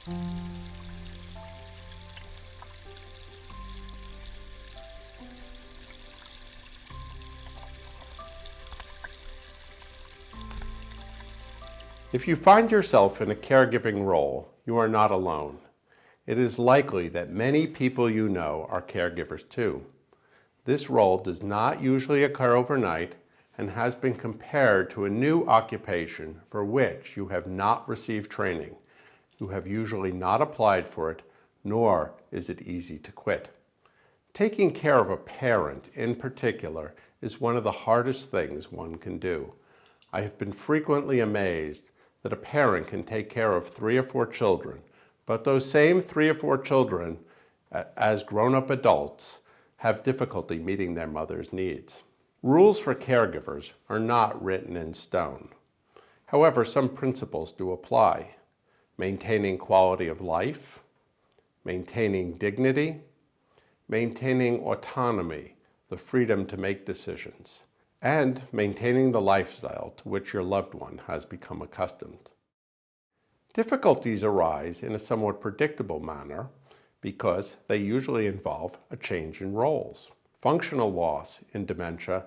If you find yourself in a caregiving role, you are not alone. It is likely that many people you know are caregivers too. This role does not usually occur overnight and has been compared to a new occupation for which you have not received training. You have usually not applied for it, nor is it easy to quit. Taking care of a parent in particular is one of the hardest things one can do. I have been frequently amazed that a parent can take care of 3 or 4 children, but those same 3 or 4 children, as grown-up adults, have difficulty meeting their mother's needs. Rules for caregivers are not written in stone. However, some principles do apply. Maintaining quality of life, maintaining dignity, maintaining autonomy, the freedom to make decisions, and maintaining the lifestyle to which your loved one has become accustomed. Difficulties arise in a somewhat predictable manner because they usually involve a change in roles. Functional loss in dementia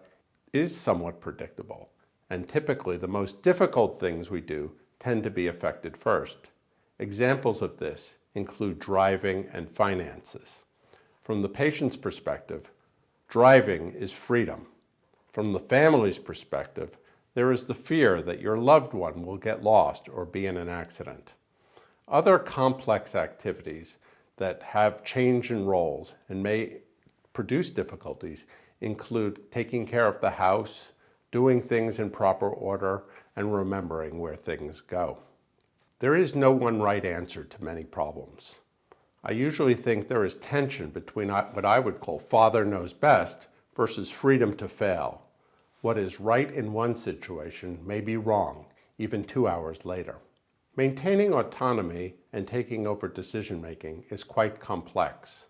is somewhat predictable, and typically the most difficult things we do tend to be affected first. Examples of this include driving and finances. From the patient's perspective, driving is freedom. From the family's perspective, there is the fear that your loved one will get lost or be in an accident. Other complex activities that have change in roles and may produce difficulties include taking care of the house, doing things in proper order, and remembering where things go. There is no one right answer to many problems. I usually think there is tension between what I would call father knows best versus freedom to fail. What is right in one situation may be wrong, even 2 hours later. Maintaining autonomy and taking over decision-making is quite complex.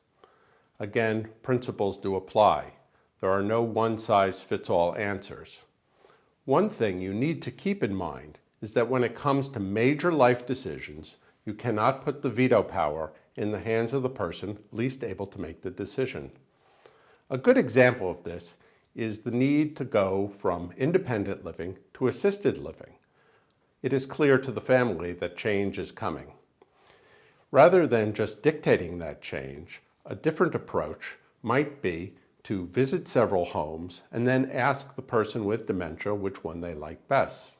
Again, principles do apply. There are no one-size-fits-all answers. One thing you need to keep in mind is that when it comes to major life decisions, you cannot put the veto power in the hands of the person least able to make the decision. A good example of this is the need to go from independent living to assisted living. It is clear to the family that change is coming. Rather than just dictating that change, a different approach might be to visit several homes and then ask the person with dementia which one they like best.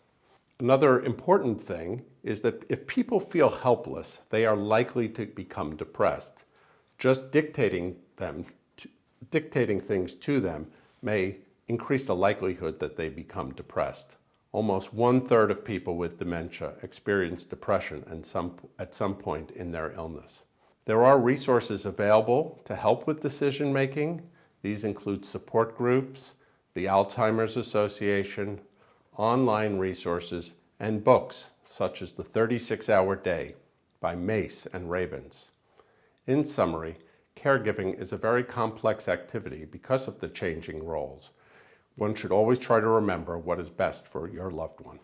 Another important thing is that if people feel helpless, they are likely to become depressed. Just dictating things to them may increase the likelihood that they become depressed. Almost 1/3 of people with dementia experience depression at some point in their illness. There are resources available to help with decision making. These include support groups, the Alzheimer's Association, online resources, and books such as The 36-Hour Day by Mace and Rabins. In summary, caregiving is a very complex activity because of the changing roles. One should always try to remember what is best for your loved one.